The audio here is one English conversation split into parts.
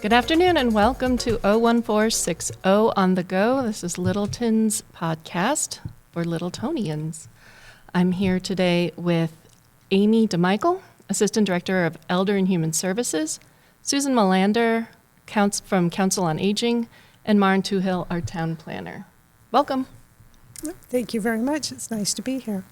Good afternoon and welcome to 01460 on the go. This is Littleton's podcast for Littletonians. I'm here today with Amy DeMichael, Assistant Director of Elder and Human Services, Susan Melander, from Council on Aging, and Maren Tuhill, our Town Planner. Welcome. Thank you very much. It's nice to be here.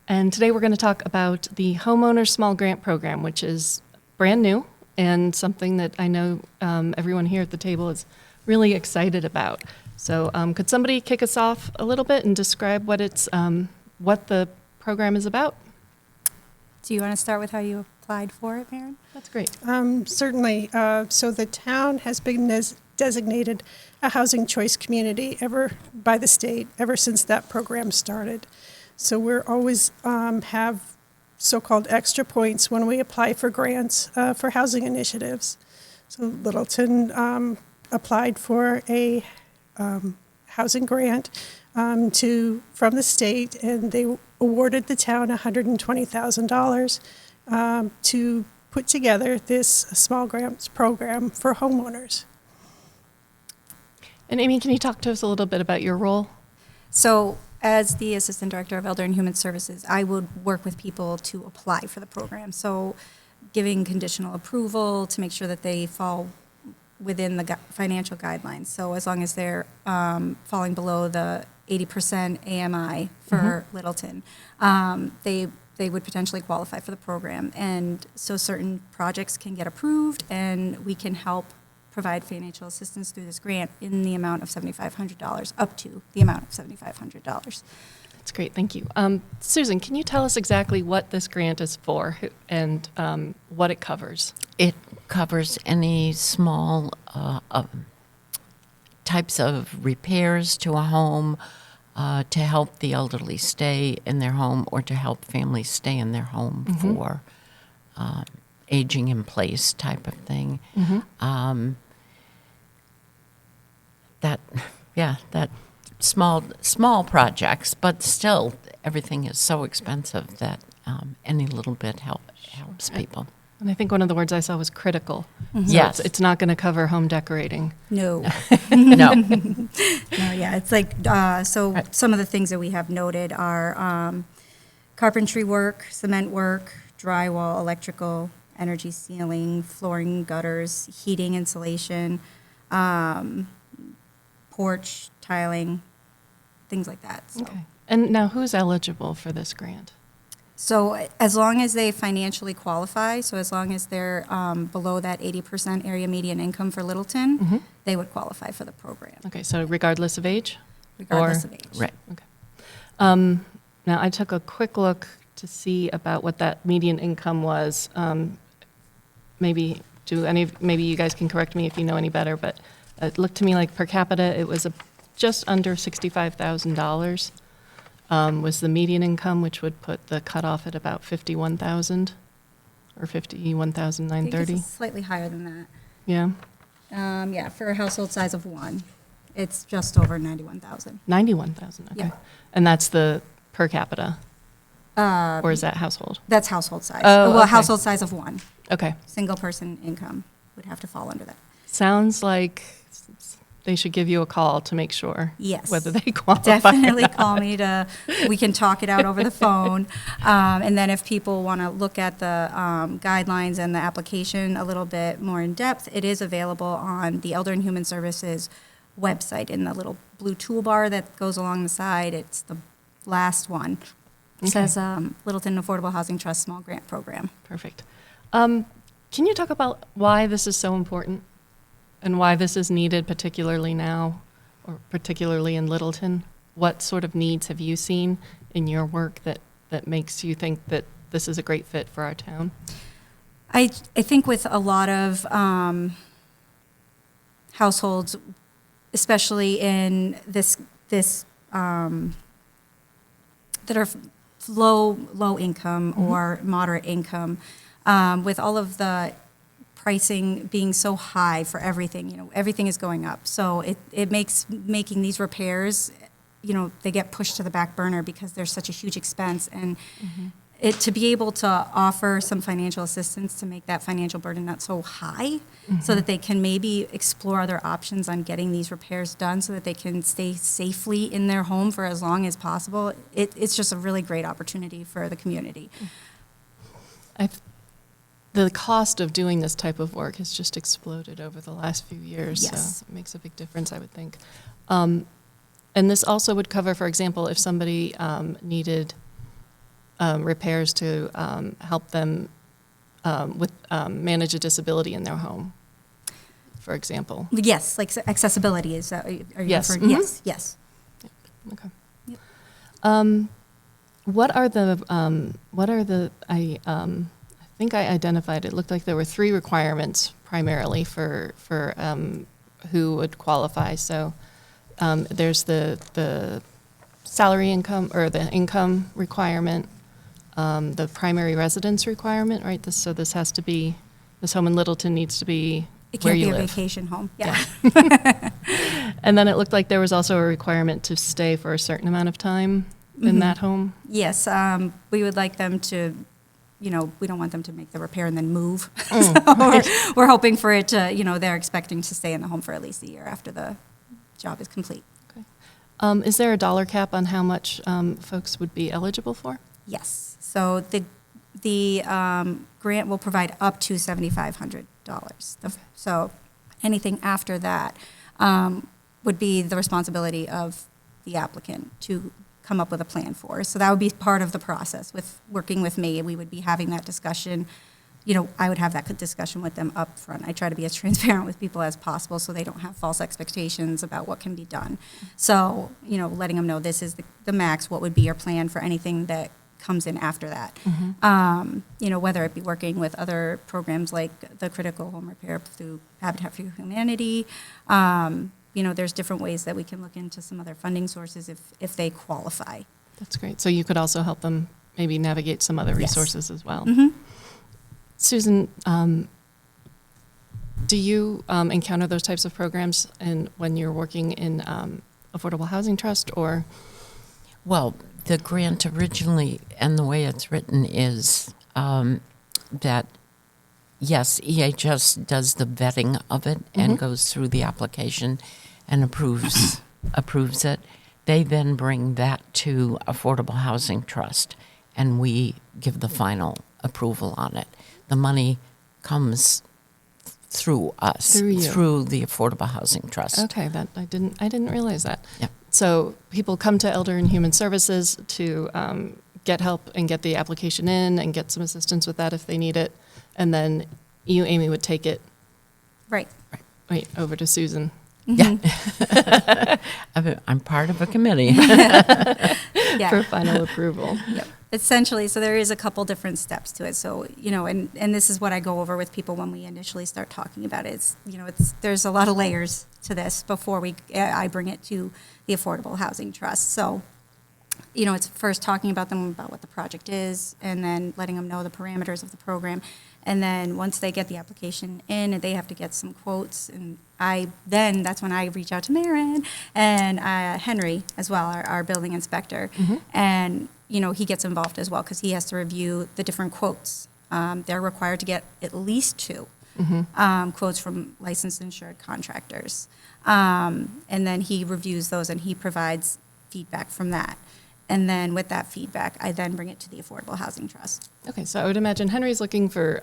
And today we're going to talk about the Homeowner Small Grant Program, which is brand new and something that I know everyone here at the table is really excited about. So could somebody kick us off a little bit and describe what the program is about? Do you want to start with how you applied for it, Maren? That's great. Certainly. So the town has been designated a housing choice community by the state ever since that program started. So we're always have so-called extra points when we apply for grants for housing initiatives. So Littleton applied for a housing grant from the state, and they awarded the town $120,000 to put together this small grants program for homeowners. And Amy, can you talk to us a little bit about your role? So, as the Assistant Director of Elder and Human Services, I would work with people to apply for the program. So, giving conditional approval to make sure that they fall within the financial guidelines. So, as long as they're falling below the 80% AMI for Littleton, they would potentially qualify for the program. And so certain projects can get approved, and we can help provide financial assistance through this grant in the amount of $7,500, up to the amount of $7,500. That's great, thank you. Susan, can you tell us exactly what this grant is for and what it covers? It covers any small types of repairs to a home to help the elderly stay in their home, or to help families stay in their home for aging in place type of thing. That small projects, but still everything is so expensive that any little bit helps people. And I think one of the words I saw was critical. So Yes. it's not going to cover home decorating. No. No. No, yeah, it's like, so some of the things that we have noted are carpentry work, cement work, drywall, electrical, energy sealing, flooring, gutters, heating, insulation, porch, tiling, things like that. So. Okay. And now who's eligible for this grant? So as long as they financially qualify, so as long as they're below that 80% area median income for Littleton, they would qualify for the program, Okay, so regardless of age? regardless Or- of age. Right. Okay. Now, I took a quick look to see about what that median income was. Maybe you guys can correct me if you know any better, but it looked to me like per capita it was just under $65,000 was the median income, which would put the cutoff at about $51,000 or I think $51,930. it's slightly higher than that. Yeah, Yeah, for a household size of one, it's just over 91,000. 91,000. Okay, Yeah. and that's the per capita, or is that household? That's household size. Oh, Well, okay. household size of one, Okay. single person income would have to fall under that. Sounds like they should give you a call to make sure Yes. whether they qualify. Definitely call me we can talk it out over the phone. And then if people want to look at the guidelines and the application a little bit more in depth, it is available on the Elder and Human Services website in the little blue toolbar that goes along the side. It's the last one. It says Littleton Affordable Housing Trust Small Grant Program. Perfect. Can you talk about why this is so important and why this is needed particularly now, or particularly in Littleton? What sort of needs have you seen in your work that makes you think that this is a great fit for our town? I think with a lot of households, especially in this that are low income or moderate income, with all of the pricing being so high for everything, everything is going up. So it makes making these repairs, they get pushed to the back burner because there's such a huge expense. And to be able to offer some financial assistance to make that financial burden not so high, so that they can maybe explore other options on getting these repairs done so that they can stay safely in their home for as long as possible. It's just a really great opportunity for the community. The cost of doing this type of work has just exploded over the last few years. Yes. So it makes a big difference, I would think. And this also would cover, for example, if somebody needed repairs to help them manage a disability in their home, for example. Yes, like accessibility is, are you Yes. referring? Mhm. Yes, yes. Okay. Yep. What are the I think I identified, it looked like there were 3 requirements primarily for who would qualify. So there's the salary income or the income requirement, the primary residence requirement, right? So this has to be, this home in Littleton needs to be It where can't you be a live. vacation home. Yeah. And then it looked like there was also a requirement to stay for a certain amount of time in that home. Yes, we would like them to, we don't want them to make the repair and then move. Oh, So we're hoping for it to, they're expecting to stay in the home for at least a year after the job is complete. Is there a dollar cap on how much folks would be eligible for? Yes. So the grant will provide up to $7,500. So anything after that would be the responsibility of the applicant to come up with a plan for. So that would be part of the process with working with me. We would be having that discussion. I would have that discussion with them up front. I try to be as transparent with people as possible so they don't have false expectations about what can be done. So, letting them know this is the max, what would be your plan for anything that comes in after that. Whether it be working with other programs like the critical home repair through Habitat for Humanity. There's different ways that we can look into some other funding sources if they qualify. That's great. So you could also help them maybe navigate some other Yes. resources as well. Mm-hmm. Susan, do you encounter those types of programs when you're working in Affordable Housing Trust or? Well, the grant originally, and the way it's written is that, yes, EHS does the vetting of it and goes through the application and approves it. They then bring that to Affordable Housing Trust, and we give the final approval on it. The money comes through us, Through you. through the Affordable Housing Trust. Okay, that I didn't realize that. Yeah. So people come to Elder and Human Services to get help and get the application in and get some assistance with that if they need it, and then you, Amy, would take it Right. over to Susan. Yeah. I'm part of a committee. Yeah. For final approval. Yep. Essentially, so there is a couple different steps to it. So, and this is what I go over with people when we initially start talking about it. There's a lot of layers to this before I bring it to the Affordable Housing Trust. So, it's first talking about what the project is, and then letting them know the parameters of the program. And then once they get the application in, they have to get some quotes. And that's when I reach out to Maren and Henry as well, our building inspector. And, he gets involved as well because he has to review the different quotes. They're required to get at least 2 quotes from licensed insured contractors. And then he reviews those and he provides feedback from that. And then with that feedback, I then bring it to the Affordable Housing Trust. Okay, so I would imagine Henry's looking for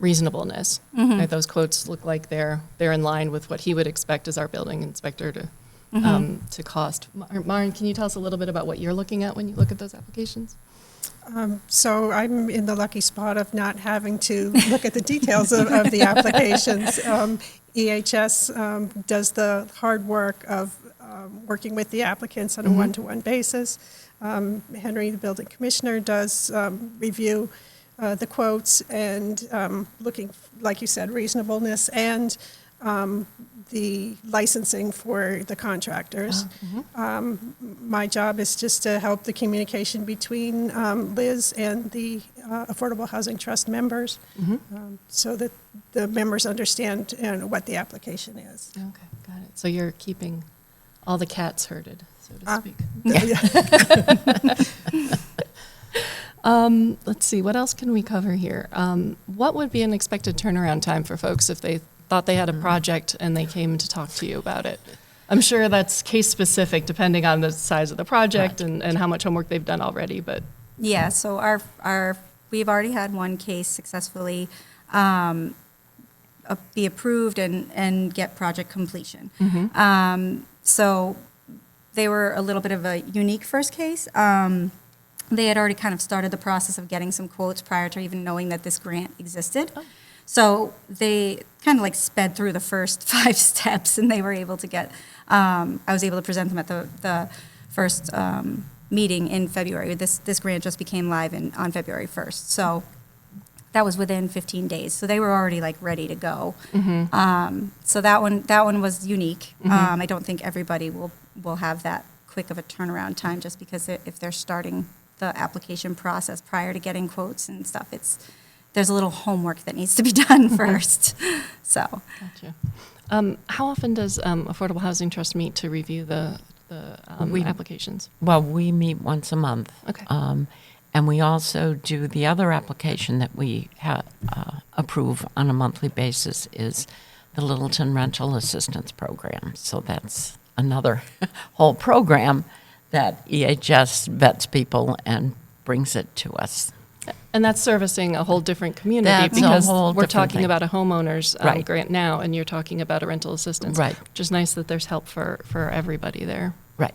reasonableness. Right? Those quotes look like they're in line with what he would expect as our building inspector to cost. Maren, can you tell us a little bit about what you're looking at when you look at those applications? So I'm in the lucky spot of not having to look at the details of the applications. EHS does the hard work of working with the applicants on a one-to-one basis. Henry, the building commissioner, does review the quotes and looking, like you said, reasonableness and the licensing for the contractors. My job is just to help the communication between Liz and the Affordable Housing Trust members so that the members understand what the application is. Okay, got it. So you're keeping all the cats herded, so to speak. Let's see, what else can we cover here? What would be an expected turnaround time for folks if they thought they had a project and they came to talk to you about it? I'm sure that's case specific depending on the size of the project and how much homework they've done already, but Yeah, so we've already had one case successfully be approved and get project completion. So they were a little bit of a unique first case. They had already kind of started the process of getting some quotes prior to even knowing that this grant existed. So they kind of like sped through the first 5 steps, and they were able to get, I was able to present them at the first meeting in February. This grant just became live on February 1st. So that was within 15 days. So they were already like ready to go. So that one was unique. I don't think everybody will have that quick of a turnaround time, just because if they're starting the application process prior to getting quotes and stuff, there's a little homework that needs to be done first. So, gotcha. How often does Affordable Housing Trust meet to review the applications? Well, we meet once a month. Okay. And we also do the other application that we approve on a monthly basis is the Littleton Rental Assistance Program. So that's another whole program that EHS vets people and brings it to us. And that's servicing a whole different community That's a because whole we're different talking thing. about a homeowner's Right. grant now, and you're talking about a rental assistance. Right. Which is nice that there's help for everybody there. Right.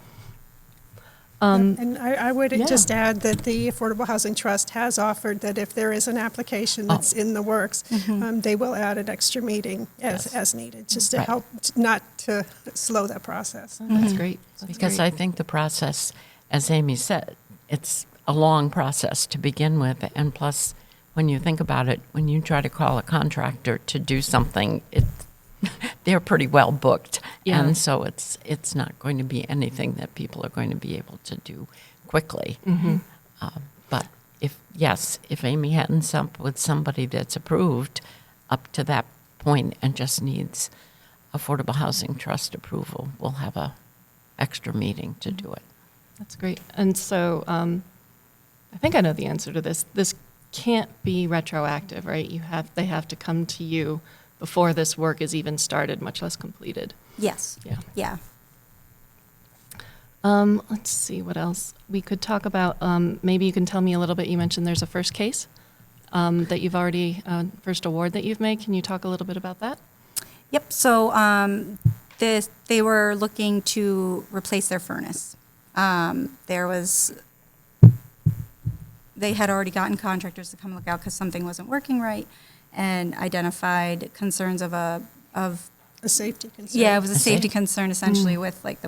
And I would yeah. just add that the Affordable Housing Trust has offered that if there is an application that's in the works, they will add an extra meeting as needed, just to Right. help not to slow that process. That's great. That's Because great. I think the process, as Amy said, it's a long process to begin with. And plus, when you think about it, when you try to call a contractor to do something, they're pretty well booked. Yeah. And so it's not going to be anything that people are going to be able to do quickly. But if Amy hadn't up with somebody that's approved up to that point and just needs Affordable Housing Trust approval, we'll have a extra meeting to do it. That's great. And so I think I know the answer to this. This can't be retroactive, right? They have to come to you before this work is even started, much less completed. yes. Yeah. Yeah. Let's see what else we could talk about. Maybe you can tell me a little bit. You mentioned there's a first case that you've already, first award that you've made. Can you talk a little bit about that? Yep. So they were looking to replace their furnace. They had already gotten contractors to come look out because something wasn't working right, and identified concerns of A safety concern. yeah, it was a safety safety. concern essentially with like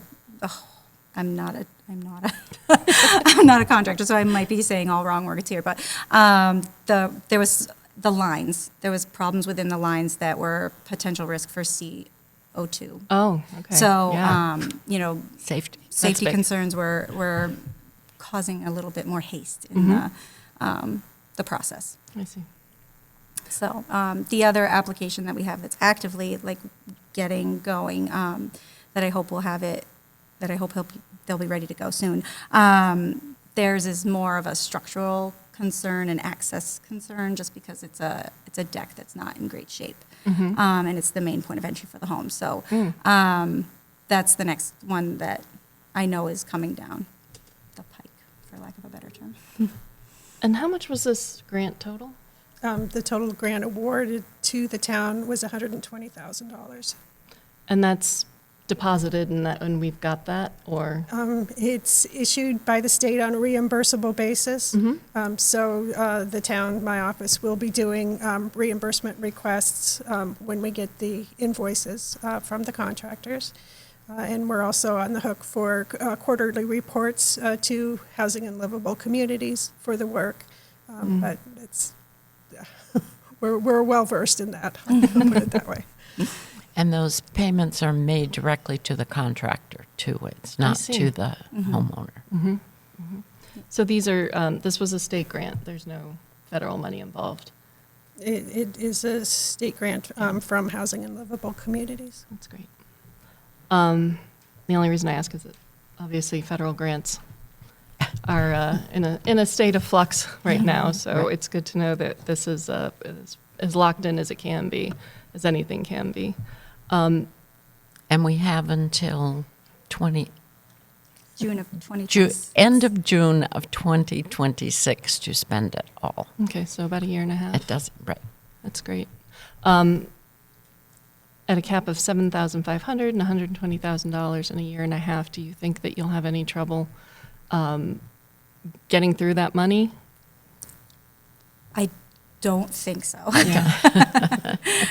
I'm not a I'm not a contractor, so I might be saying all wrong words here, but there was the lines. There was problems within the lines that were potential risk for CO2. Oh, okay. So, Yeah. Safety. safety big. concerns were causing a little bit more haste in the process. I see. So the other application that we have that's actively like getting going, that I hope they'll be ready to go soon. Theirs is more of a structural concern and access concern, just because it's a deck that's not in great shape, and it's the main point of entry for the home. So that's the next one that I know is coming down the pike, for lack of a better term. And how much was this grant total? The total grant awarded to the town was $120,000. And that's deposited in that, and we've got that, or? It's issued by the state on a reimbursable basis. So the town, my office, will be doing reimbursement requests when we get the invoices from the contractors. And we're also on the hook for quarterly reports to Housing and Livable Communities for the work. But it's we're well versed in that. I'll put it that way. And those payments are made directly to the contractor, too. It's not see. to the homeowner. So these are, this was a state grant. There's no federal money involved. It is a state grant from Housing and Livable Communities. That's great. The only reason I ask is that obviously federal grants are in a state of flux right now. So Right. it's good to know that this is as locked in as it can be, as anything can be. And we have until June of 2020. end of June of 2026 to spend it all. Okay, so about a year and a half. It doesn't, right. That's great. At a cap of $7,500 and $120,000 in a year and a half, do you think that you'll have any trouble getting through that money? I don't think so. Yeah.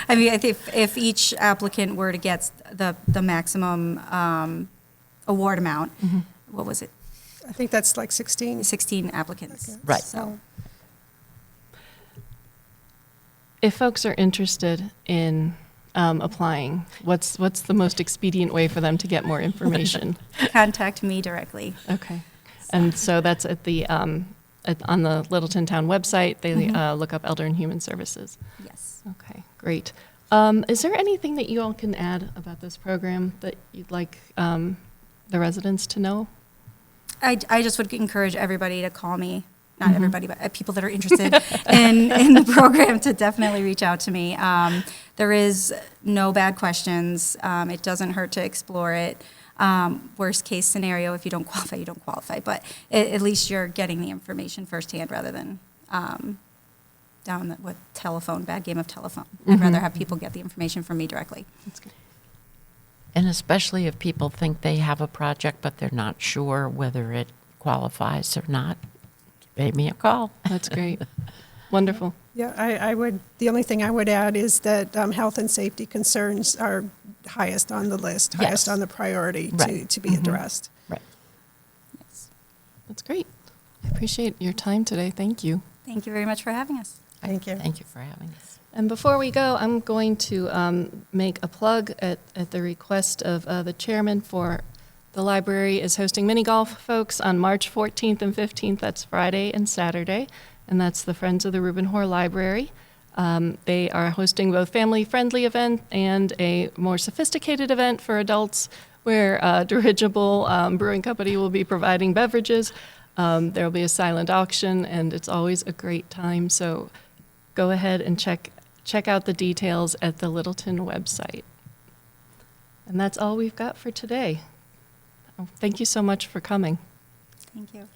I mean, I think if each applicant were to get the maximum award amount, what was it? I think that's like 16. 16 applicants. Okay. Right. So If folks are interested in applying, what's the most expedient way for them to get more information? contact me directly. Okay. And so that's at the on the Littleton Town website. They look up Elder and Human Services. Yes. Okay, great. Is there anything that you all can add about this program that you'd like the residents to know? I just would encourage everybody to call me. Not everybody, but people that are interested in the program to definitely reach out to me. There is no bad questions. It doesn't hurt to explore it. Worst case scenario, if you don't qualify, you don't qualify. But at least you're getting the information firsthand rather than down the telephone, bad game of telephone. I'd rather have people get the information from me directly. That's good. And especially if people think they have a project, but they're not sure whether it qualifies or not, give me a call. That's great. Wonderful. Yeah, I would, the only thing I would add is that health and safety concerns are highest on the list, highest Yes. on the priority Right. to be addressed. Right. Yes. That's great. I appreciate your time today. Thank you. Thank you very much for having us. Thank you. Thank you for having us. And before we go, I'm going to make a plug at the request of the chairman for the library is hosting mini golf, folks, on March 14th and 15th. That's Friday and Saturday. And that's the Friends of the Reuben Hoare Library. They are hosting both family-friendly event and a more sophisticated event for adults where Dirigible Brewing Company will be providing beverages. There will be a silent auction, and it's always a great time. So go ahead and check out the details at the Littleton website. And that's all we've got for today. Thank you so much for coming. Thank you.